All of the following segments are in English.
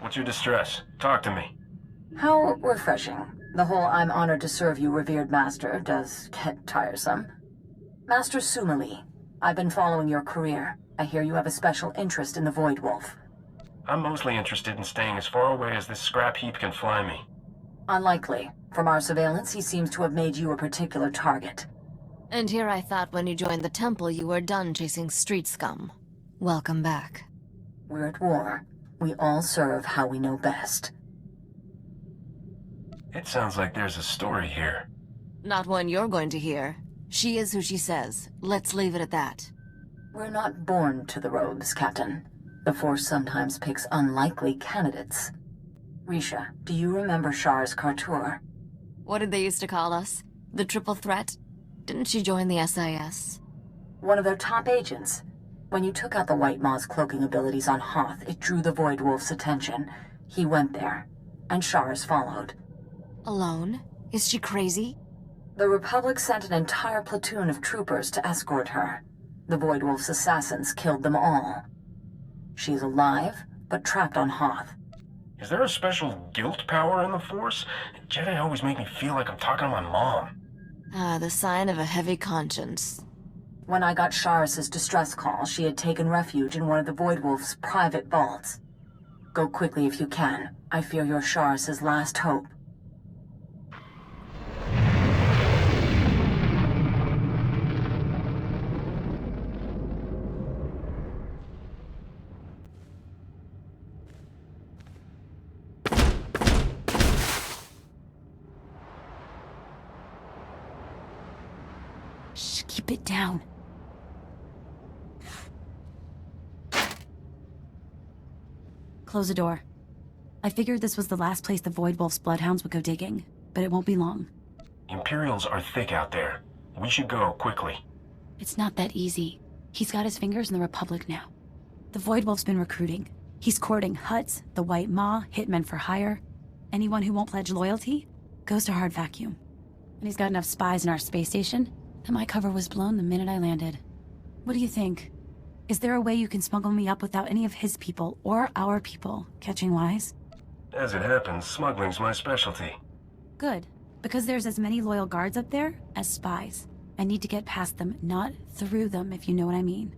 What's your distress? Talk to me. How refreshing. The whole "I'm honored to serve you, revered master" does get tiresome. Master Sumali, I've been following your career. I hear you have a special interest in the Void Wolf. I'm mostly interested in staying as far away as this scrap heap can fly me. Unlikely. From our surveillance, he seems to have made you a particular target. And here I thought when you joined the temple you were done chasing street scum. Welcome back. We're at war. We all serve how we know best. It sounds like there's a story here. Not one you're going to hear. She is who she says. Let's leave it at that. We're not born to the robes, Captain. The Force sometimes picks unlikely candidates. Risha, do you remember Shar's Kartur? What did they used to call us? The Triple Threat? Didn't she join the SIS? One of their top agents. When you took out the White Maw's cloaking abilities on Hoth, it drew the Void Wolf's attention. He went there, and Shar's followed. Alone? Is she crazy? The Republic sent an entire platoon of troopers to escort her. The Void Wolf's assassins killed them all. She's alive, but trapped on Hoth. Is there a special guilt power in the Force? Jedi always make me feel like I'm talking to my mom. Ah, the sign of a heavy conscience. When I got Sharis's distress call, she had taken refuge in one of the Void Wolf's private vaults. Go quickly if you can. I fear you're Sharis's last hope. Shh, keep it down. Close the door. I figured this was the last place the Void Wolf's bloodhounds would go digging, but it won't be long. Imperials are thick out there. We should go, quickly. It's not that easy. He's got his fingers in the Republic now. The Void Wolf's been recruiting. He's courting Hutts, the White Maw, hitmen for hire. Anyone who won't pledge loyalty goes to hard vacuum. And he's got enough spies in our space station that my cover was blown the minute I landed. What do you think? Is there a way you can smuggle me up without any of his people or our people catching wise? As it happens, smuggling's my specialty. Good, because there's as many loyal guards up there as spies. I need to get past them, not through them, if you know what I mean.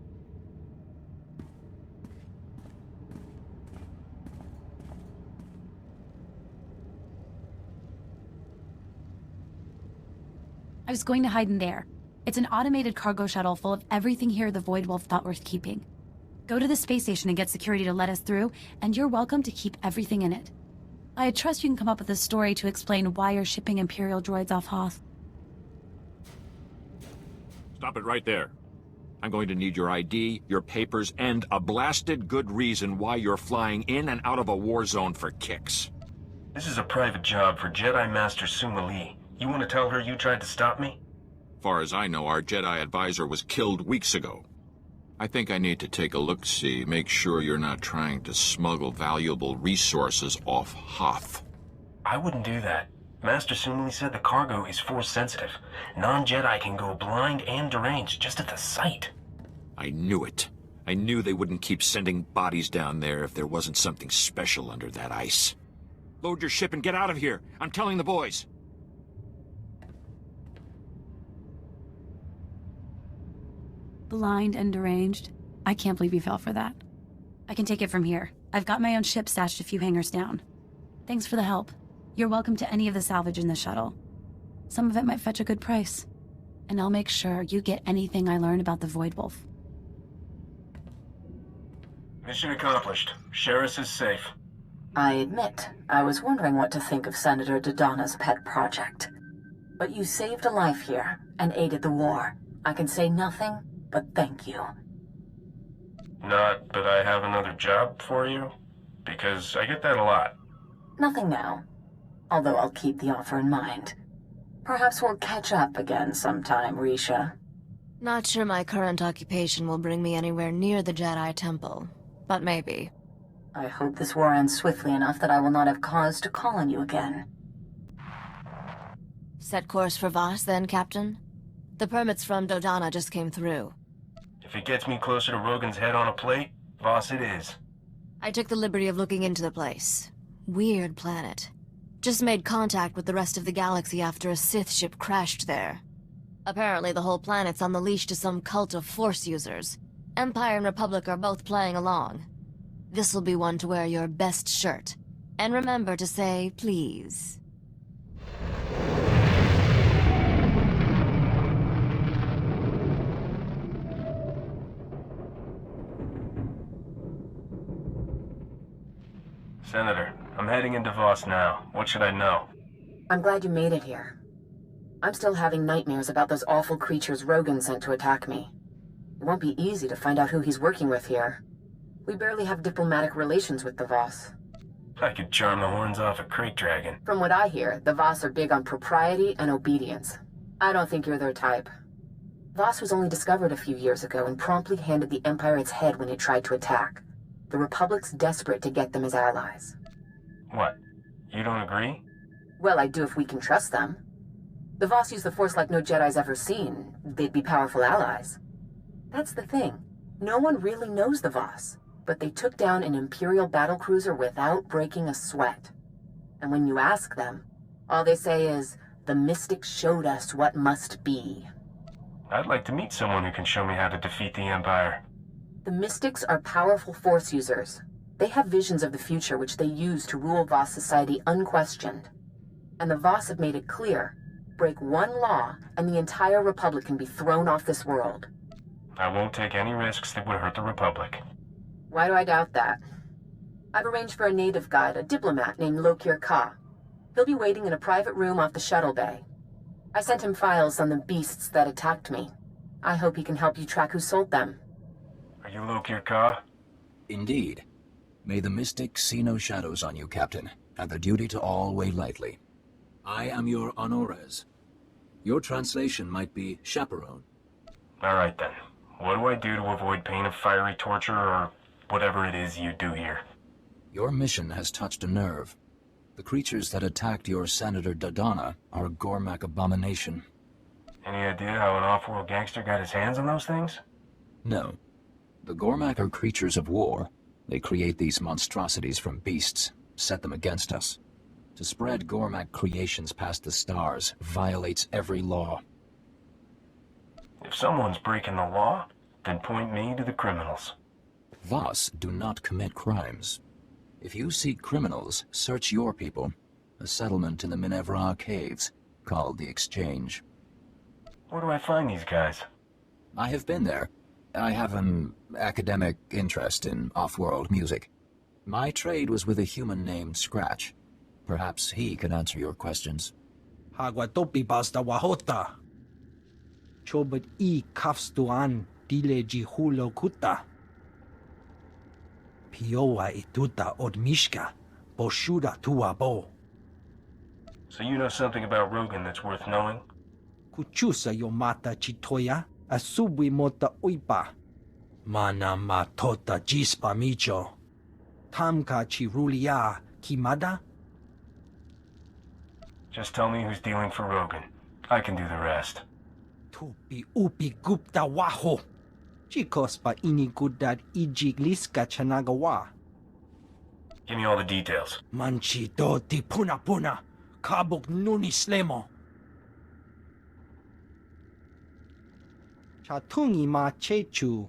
I was going to hide in there. It's an automated cargo shuttle full of everything here the Void Wolf thought worth keeping. Go to the space station and get security to let us through, and you're welcome to keep everything in it. I trust you can come up with a story to explain why you're shipping Imperial droids off Hoth. Stop it right there. I'm going to need your ID, your papers, and a blasted good reason why you're flying in and out of a war zone for kicks. This is a private job for Jedi Master Sumali. You want to tell her you tried to stop me? Far as I know, our Jedi advisor was killed weeks ago. I think I need to take a look-see, make sure you're not trying to smuggle valuable resources off Hoth. I wouldn't do that. Master Sumali said the cargo is Force-sensitive. Non-Jedi can go blind and deranged just at the sight. I knew it. I knew they wouldn't keep sending bodies down there if there wasn't something special under that ice. Load your ship and get out of here. I'm telling the boys. Blind and deranged. I can't believe you fell for that. I can take it from here. I've got my own ship stashed a few hangars down. Thanks for the help. You're welcome to any of the salvage in the shuttle. Some of it might fetch a good price. And I'll make sure you get anything I learn about the Void Wolf. Mission accomplished. Sheris is safe. I admit, I was wondering what to think of Senator Dodana's pet project. But you saved a life here, and aided the war. I can say nothing but thank you. Not that I have another job for you, because I get that a lot. Nothing now. Although I'll keep the offer in mind. Perhaps we'll catch up again sometime, Risha. Not sure my current occupation will bring me anywhere near the Jedi Temple, but maybe. I hope this war ends swiftly enough that I will not have cause to call on you again. Set course for Voss then, Captain? The permits from Dodana just came through. If it gets me closer to Rogan's head on a plate, Voss it is. I took the liberty of looking into the place. Weird planet. Just made contact with the rest of the galaxy after a Sith ship crashed there. Apparently the whole planet's on the leash to some cult of Force users. Empire and Republic are both playing along. This'll be one to wear your best shirt. And remember to say, please. Senator, I'm heading into Voss now. What should I know? I'm glad you made it here. I'm still having nightmares about those awful creatures Rogan sent to attack me. It won't be easy to find out who he's working with here. We barely have diplomatic relations with the Voss. I could charm the horns off a crate dragon. From what I hear, the Voss are big on propriety and obedience. I don't think you're their type. Voss was only discovered a few years ago and promptly handed the Empire its head when it tried to attack. The Republic's desperate to get them as allies. What? You don't agree? Well, I do if we can trust them. The Voss use the Force like no Jedi's ever seen. They'd be powerful allies. That's the thing. No one really knows the Voss, but they took down an Imperial battlecruiser without breaking a sweat. And when you ask them, all they say is, the Mystics showed us what must be. I'd like to meet someone who can show me how to defeat the Empire. The Mystics are powerful Force users. They have visions of the future which they use to rule Voss society unquestioned. And the Voss have made it clear, break one law and the entire Republic can be thrown off this world. I won't take any risks that would hurt the Republic. Why do I doubt that? I've arranged for a native guide, a diplomat named Lokir Ka. He'll be waiting in a private room off the shuttle bay. I sent him files on the beasts that attacked me. I hope he can help you track who sold them. Are you Lokir Ka? Indeed. May the Mystics see no shadows on you, Captain, and the duty to all weigh lightly. I am your honores. Your translation might be chaperone. All right then. What do I do to avoid pain of fiery torture or whatever it is you do here? Your mission has touched a nerve. The creatures that attacked your Senator Dodana are a Gormak abomination. Any idea how an off-world gangster got his hands on those things? No. The Gormak are creatures of war. They create these monstrosities from beasts, set them against us. To spread Gormak creations past the stars violates every law. If someone's breaking the law, then point me to the criminals. Voss do not commit crimes. If you seek criminals, search your people. A settlement in the Minevra caves, called the Exchange. Where do I find these guys? I have been there. I have an academic interest in off-world music. My trade was with a human named Scratch. Perhaps he can answer your questions. Hagwatopi basta wahota. Chobot I kafstuan dile jihulo kuta. Piowa ituta odmishka, boshuda tuabo. So you know something about Rogan that's worth knowing? Kuchusa yomata chitoya, asubwi mota uipa. Mana matota jispa micho. Tamka chirulia kimada? Just tell me who's dealing for Rogan. I can do the rest. Tupi upi gupta waho. Chikos pa inikudat ijigliska chanagawa. Give me all the details. Manchi do ti puna puna. Kabuk nuni slemo. Chatungi ma chechu.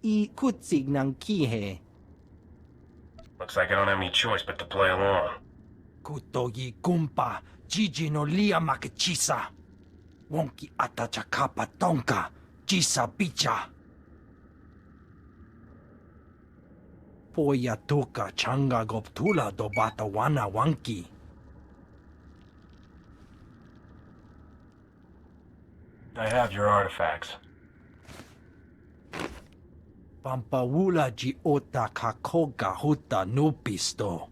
I kutsig nang kihe. Looks like I don't have any choice but to play along. Kutogi kumpa. Gigi no lia makachisa. Wonki atachakapa tonka. Jisa bicha. Poya tuka changa goptula do batawana wanki. I have your artifacts. Pampawula ji ota kakoga huta nupisto.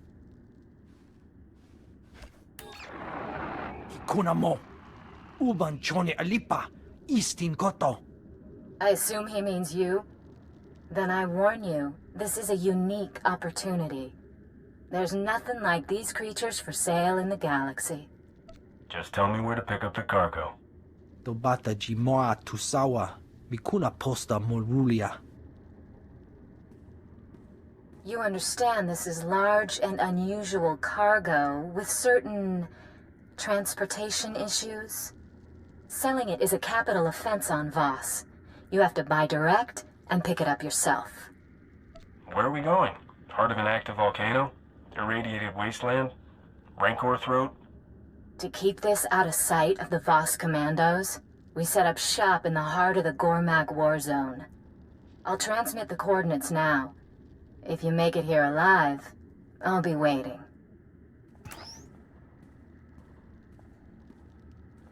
Hikuna mo. Uban chone alipa. Istin koto. I assume he means you? Then I warn you, this is a unique opportunity. There's nothing like these creatures for sale in the galaxy. Just tell me where to pick up the cargo. Dobata jimoa tusawa. Mikuna posta morulia. You understand this is large and unusual cargo with certain transportation issues? Selling it is a capital offense on Voss. You have to buy direct and pick it up yourself. Where are we going? Heart of an active volcano? Irradiated wasteland? Rancor throat? To keep this out of sight of the Voss commandos, we set up shop in the heart of the Gormak war zone. I'll transmit the coordinates now. If you make it here alive, I'll be waiting.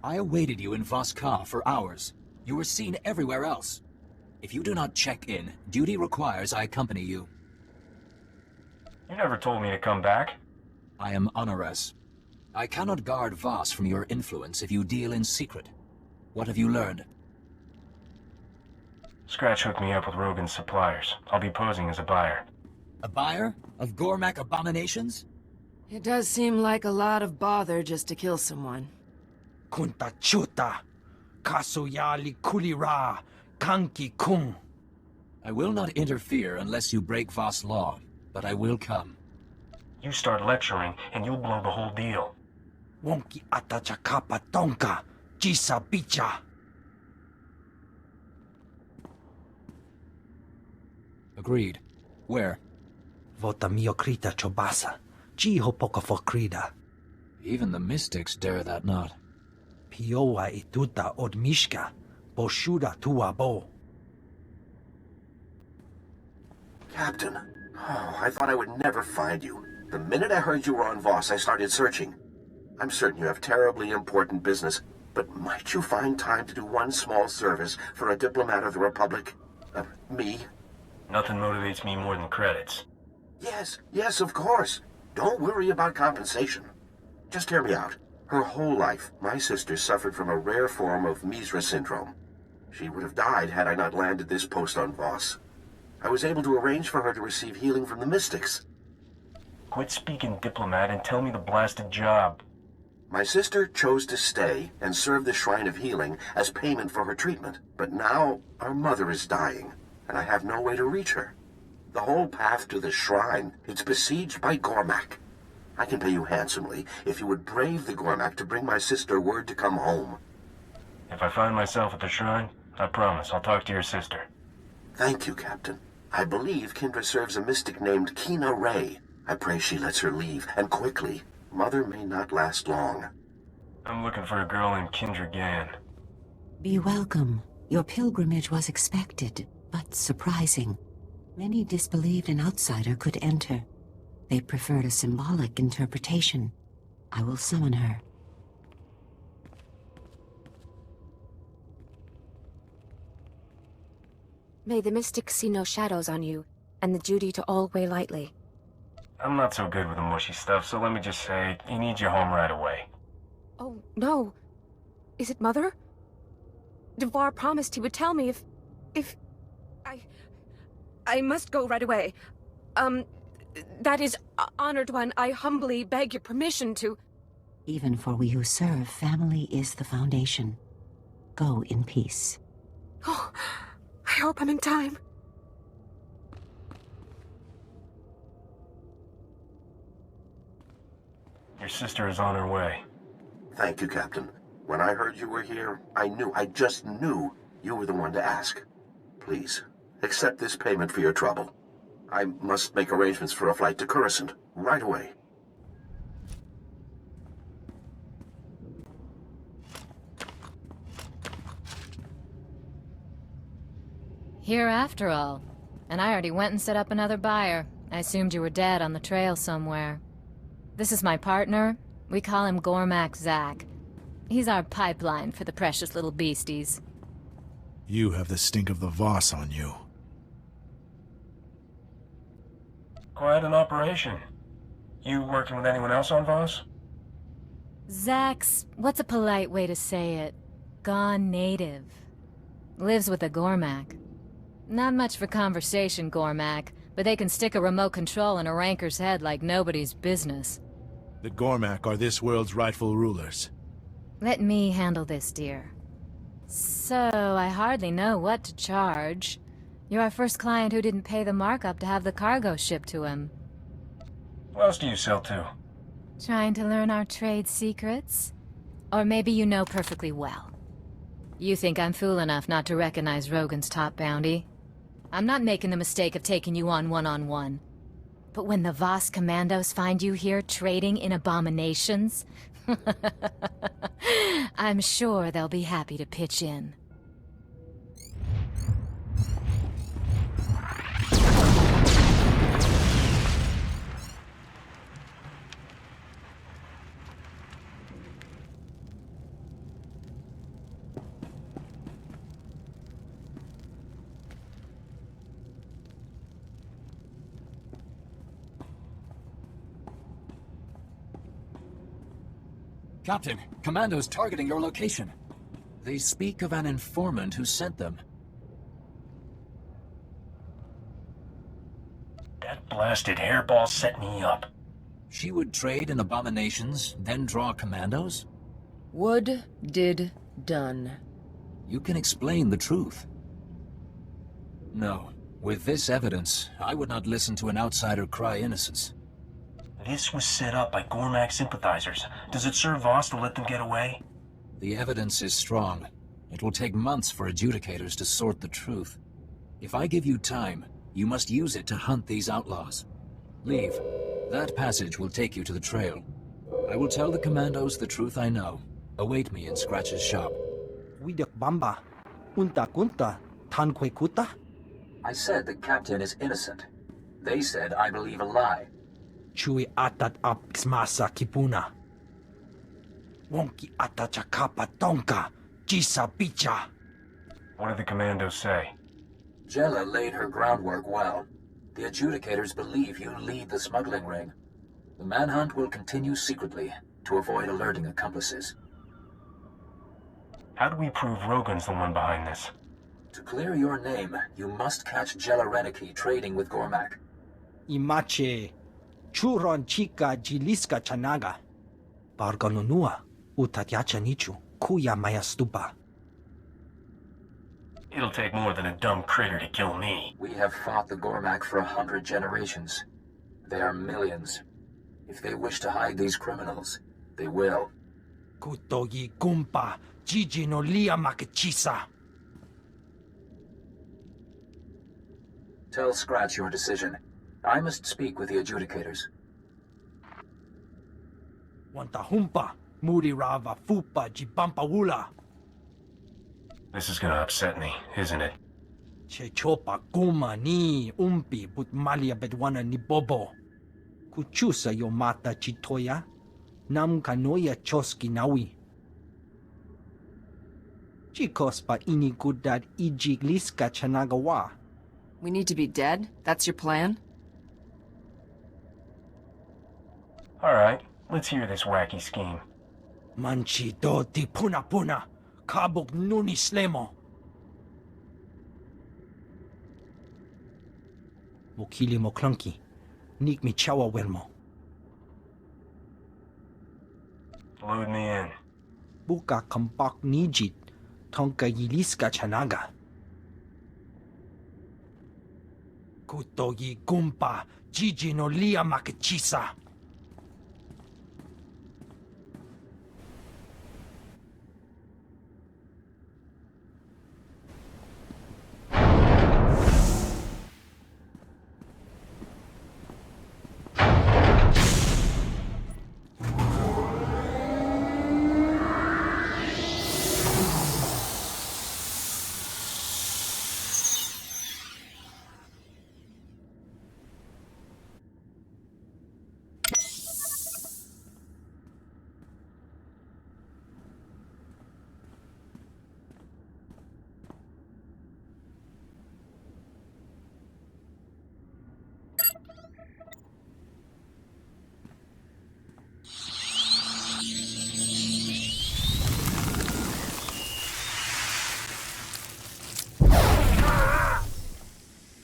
I awaited you in Voss Ka for hours. You were seen everywhere else. If you do not check in, duty requires I accompany you. You never told me to come back. I am Honores. I cannot guard Voss from your influence if you deal in secret. What have you learned? Scratch hooked me up with Rogan's suppliers. I'll be posing as a buyer. A buyer? Of Gormak abominations? It does seem like a lot of bother just to kill someone. Kunta chuta. Kasuyali kulira. Kanki kung. I will not interfere unless you break Voss law, but I will come. You start lecturing, and you'll blow the whole deal. Wonki atachakapa tonka. Jisa bicha. Agreed. Where? Vota miokrita chobasa. Jiho poka fokrida. Even the mystics dare that not. Piowa ituta od mishka. Boshuda tuabo. Captain, I thought I would never find you. The minute I heard you were on Voss, I started searching. I'm certain you have terribly important business, but might you find time to do one small service for a diplomat of the Republic? Me? Nothing motivates me more than credits. Yes, of course. Don't worry about compensation. Just hear me out. Her whole life, my sister suffered from a rare form of Misra syndrome. She would have died had I not landed this post on Voss. I was able to arrange for her to receive healing from the mystics. Quit speaking diplomat and tell me the blasted job. My sister chose to stay and serve the Shrine of Healing as payment for her treatment. But now, our mother is dying, and I have no way to reach her. The whole path to the shrine, it's besieged by Gormak. I can pay you handsomely if you would brave the Gormak to bring my sister word to come home. If I find myself at the shrine, I promise I'll talk to your sister. Thank you, Captain. I believe Kindra serves a mystic named Kina Ray. I pray she lets her leave, and quickly. Mother may not last long. I'm looking for a girl named Kindra Gann. Be welcome. Your pilgrimage was expected, but surprising. Many disbelieved an outsider could enter. They preferred a symbolic interpretation. I will summon her. May the mystics see no shadows on you, and the duty to all weigh lightly. I'm not so good with the mushy stuff, so let me just say, he needs you home right away. Oh, no. Is it Mother? Devar promised he would tell me if... I must go right away. That is, Honored One, I humbly beg your permission to... Even for we who serve, family is the foundation. Go in peace. Oh, I hope I'm in time. Your sister is on her way. Thank you, Captain. When I heard you were here, I just knew you were the one to ask. Please, accept this payment for your trouble. I must make arrangements for a flight to Coruscant right away. Here after all. And I already went and set up another buyer. I assumed you were dead on the trail somewhere. This is my partner. We call him Gormak Zak. He's our pipeline for the precious little beasties. You have the stink of the Voss on you. Quite an operation. You working with anyone else on Voss? Zak's, what's a polite way to say it? Gone native. Lives with a Gormak. Not much for conversation, Gormak, but they can stick a remote control in a ranker's head like nobody's business. The Gormak are this world's rightful rulers. Let me handle this, dear. So, I hardly know what to charge. You're our first client who didn't pay the markup to have the cargo shipped to him. What else do you sell to? Trying to learn our trade secrets? Or maybe you know perfectly well. You think I'm fool enough not to recognize Rogan's top bounty? I'm not making the mistake of taking you on one-on-one. But when the Voss commandos find you here trading in abominations, I'm sure they'll be happy to pitch in. Captain, commandos targeting your location. They speak of an informant who sent them. That blasted hairball set me up. She would trade in abominations, then draw commandos? Would, did, done. You can explain the truth. No. With this evidence, I would not listen to an outsider cry innocence. This was set up by Gormak sympathizers. Does it serve Voss to let them get away? The evidence is strong. It will take months for adjudicators to sort the truth. If I give you time, you must use it to hunt these outlaws. Leave. That passage will take you to the trail. I will tell the commandos the truth I know. Await me in Scratch's shop. Widak Bamba. Unta kunta. Tankwe kuta? I said the captain is innocent. They said I believe a lie. Chui atat ap xmasa kipuna. Wonki atachakapa tonka. Jisa picha. What did the commandos say? Jella laid her groundwork well. The adjudicators believe you lead the smuggling ring. The manhunt will continue secretly to avoid alerting accomplices. How do we prove Rogan's the one behind this? To clear your name, you must catch Jella Reneki trading with Gormak. Imache. Churon chica jiliska chanaga. Barganunua. Utatyacha nichu. Kuya maya stupa. It'll take more than a dumb critter to kill me. We have fought the Gormak for 100 generations. They are millions. If they wish to hide these criminals, they will. Kutogi kumpa. Gigi no lia makachisa. Tell Scratch your decision. I must speak with the adjudicators. Wanta humpa. Muri rava fupa jibampa wula. This is gonna upset me, isn't it? Che chopa kuma ni umpi but malia bedwana ni bobo. Kuchusa yo mata chitoya. Nam kanoya choski nawi. Chikos pa ini kudad ijigliska chanagawa. We need to be dead? That's your plan? Alright, let's hear this wacky scheme. Manchi doti puna puna. Kabuk nuni slemo. Mukili mo clunky. Nik mi chawa welmo. Load me in. Buka kampak nijit. Tonka yiliska chanaga. Kutogi gumpa. Gigi no lia makachisa.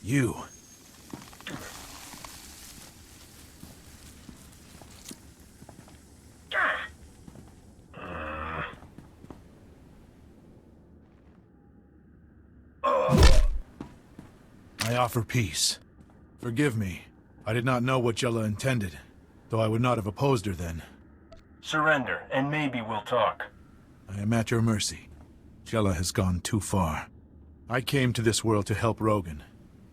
You. I offer peace. Forgive me. I did not know what Jella intended, though I would not have opposed her then. Surrender, and maybe we'll talk. I am at your mercy. Jella has gone too far. I came to this world to help Rogan.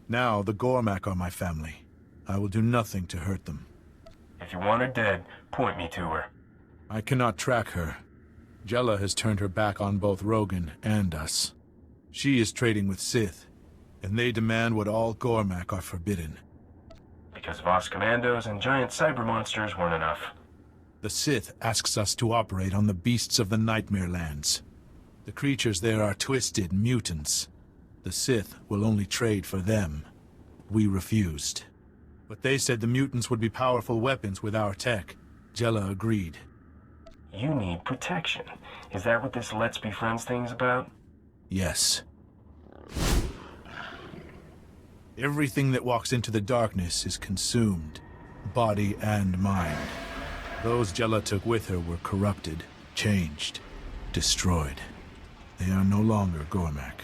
Now the Gormak are my family. I will do nothing to hurt them. If you want her dead, point me to her. I cannot track her. Jella has turned her back on both Rogan and us. She is trading with Sith, and they demand what all Gormak are forbidden. Because Voss commandos and giant cyber monsters weren't enough. The Sith asks us to operate on the beasts of the Nightmare Lands. The creatures there are twisted mutants. The Sith will only trade for them. We refused. But they said the mutants would be powerful weapons with our tech. Jella agreed. You need protection. Is that what this Let's Be Friends thing's about? Yes. Everything that walks into the darkness is consumed, body and mind. Those Jella took with her were corrupted, changed, destroyed. They are no longer Gormak.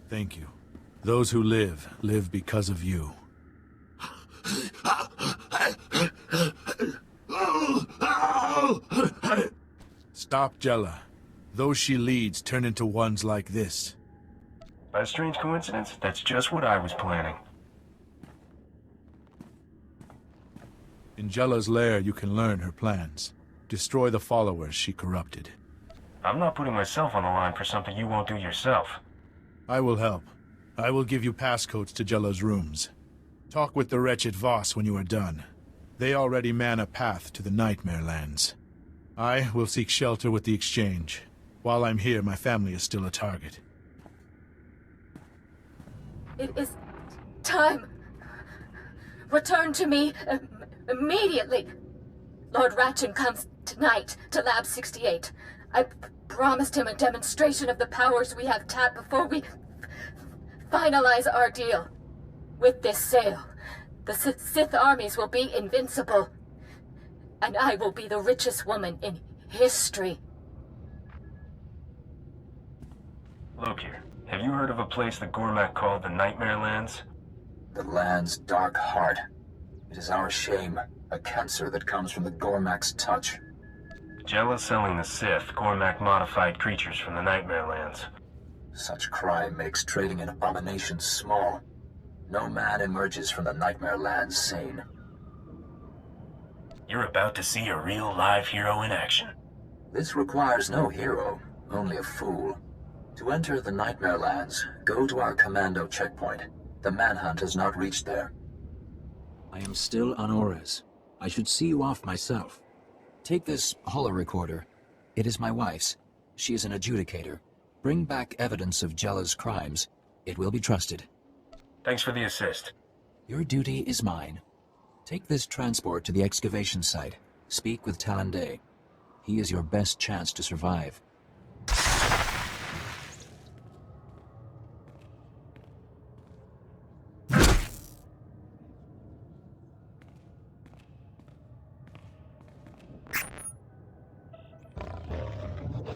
Thank you. Those who live, live because of you. Stop Jella. Those she leads turn into ones like this. By a strange coincidence, that's just what I was planning. In Jella's lair, you can learn her plans. Destroy the followers she corrupted. I'm not putting myself on the line for something you won't do yourself. I will help. I will give you passcodes to Jella's rooms. Talk with the wretched Voss when you are done. They already man a path to the Nightmare Lands. I will seek shelter with the Exchange. While I'm here, my family is still a target. It is time. Return to me immediately. Lord Ratchin comes tonight to Lab 68. I promised him a demonstration of the powers we have tapped before we finalize our deal. With this sale, the Sith armies will be invincible, and I will be the richest woman in history. Look here, have you heard of a place the Gormak called the Nightmare Lands? The land's dark heart. It is our shame, a cancer that comes from the Gormak's touch. Jella's selling the Sith Gormak-modified creatures from the Nightmare Lands. Such crime makes trading in abominations small. No man emerges from the Nightmare Lands sane. You're about to see a real live hero in action. This requires no hero, only a fool. To enter the Nightmare Lands, go to our commando checkpoint. The manhunt has not reached there. I am still on Ores. I should see you off myself. Take this holo-recorder. It is my wife's. She is an adjudicator. Bring back evidence of Jella's crimes. It will be trusted. Thanks for the assist. Your duty is mine. Take this transport to the excavation site. Speak with Talande. He is your best chance to survive.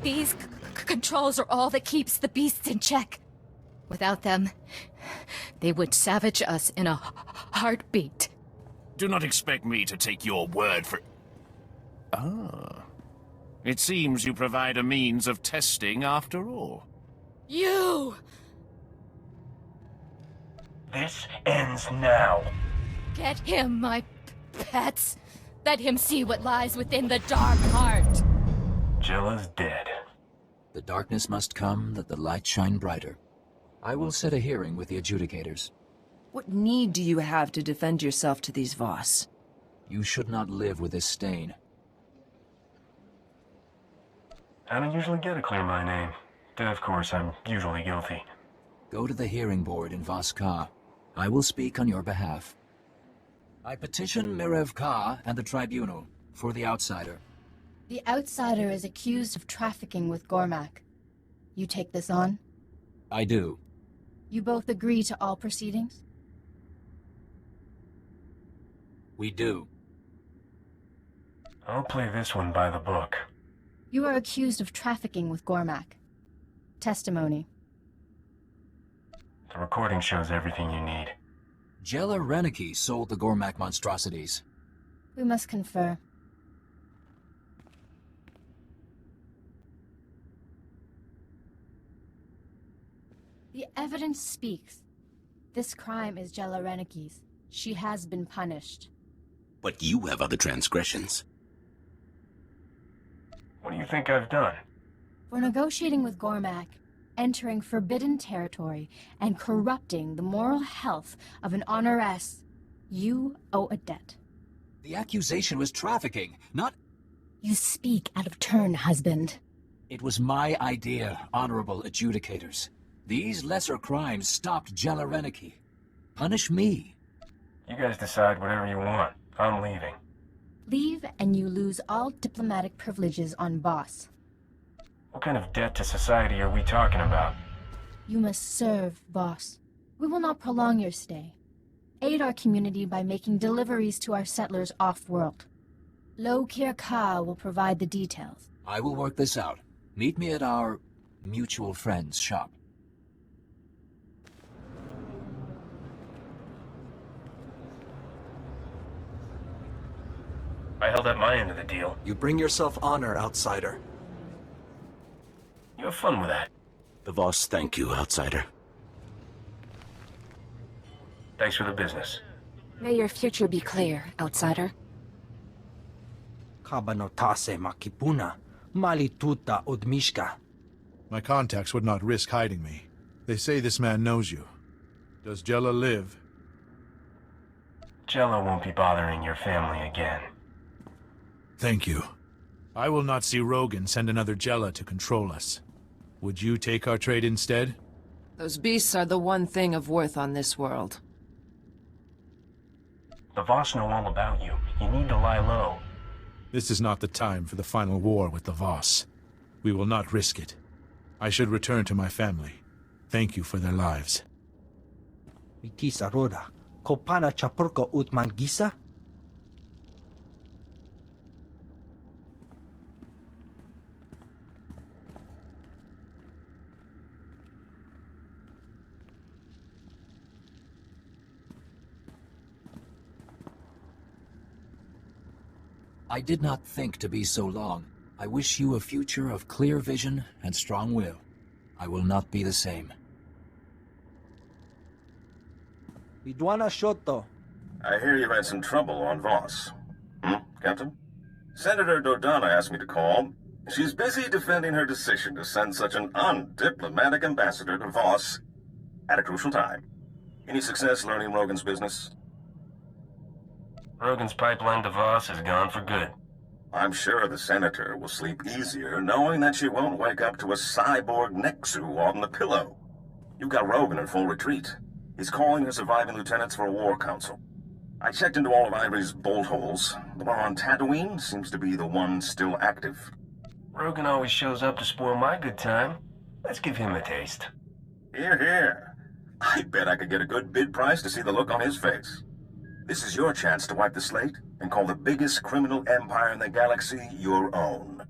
These controls are all that keeps the beasts in check. Without them, they would savage us in a heartbeat. Do not expect me to take your word for... Ah. It seems you provide a means of testing after all. You! This ends now. Get him, my pets. Let him see what lies within the dark heart. Jella's dead. The darkness must come, that the light shine brighter. I will set a hearing with the adjudicators. What need do you have to defend yourself to these Voss? You should not live with this stain. I don't usually get a clear my name. Of course, I'm usually guilty. Go to the hearing board in Voss. I will speak on your behalf. I petition Mirev Ka and the tribunal for the outsider. The outsider is accused of trafficking with Gormak. You take this on? I do. You both agree to all proceedings? We do. I'll play this one by the book. You are accused of trafficking with Gormak. Testimony. The recording shows everything you need. Jella Reneki sold the Gormak monstrosities. We must confer. The evidence speaks. This crime is Jella Reneki's. She has been punished. But you have other transgressions. What do you think I've done? For negotiating with Gormak, entering forbidden territory, and corrupting the moral health of an honoress, you owe a debt. The accusation was trafficking, not... You speak out of turn, husband. It was my idea, honorable adjudicators. These lesser crimes stopped Jella Reneki. Punish me. You guys decide whatever you want. I'm leaving. Leave and you lose all diplomatic privileges on Voss. What kind of debt to society are we talking about? You must serve, Voss. We will not prolong your stay. Aid our community by making deliveries to our settlers off-world. Lo Kir Ka will provide the details. I will work this out. Meet me at our mutual friend's shop. I held up my end of the deal. You bring yourself honor, outsider. You have fun with that. The Voss thank you, outsider. Thanks for the business. May your future be clear, outsider. Kabanotase makipuna, malituta odmishka. My contacts would not risk hiding me. They say this man knows you. Does Jella live? Jella won't be bothering your family again. Thank you. I will not see Rogan send another Jella to control us. Would you take our trade instead? Those beasts are the one thing of worth on this world. The Voss know all about you. You need to lie low. This is not the time for the final war with the Voss. We will not risk it. I should return to my family. Thank you for their lives. Mitisa roda, kopana chapurko utman gisa? I did not think to be so long. I wish you a future of clear vision and strong will. I will not be the same. Dodana Shoto. I hear you've had some trouble on Voss. Captain? Senator Dodana asked me to call. She's busy defending her decision to send such an undiplomatic ambassador to Voss at a crucial time. Any success learning Rogan's business? Rogan's pipeline to Voss is gone for good. I'm sure the Senator will sleep easier knowing that she won't wake up to a cyborg Nexu on the pillow. You've got Rogan in full retreat. He's calling her surviving lieutenants for a war council. I checked into all of Ivory's bolt holes. The one on Tatooine seems to be the one still active. Rogan always shows up to spoil my good time. Let's give him a taste. Hear, hear. I bet I could get a good bid price to see the look on his face. This is your chance to wipe the slate and call the biggest criminal empire in the galaxy your own.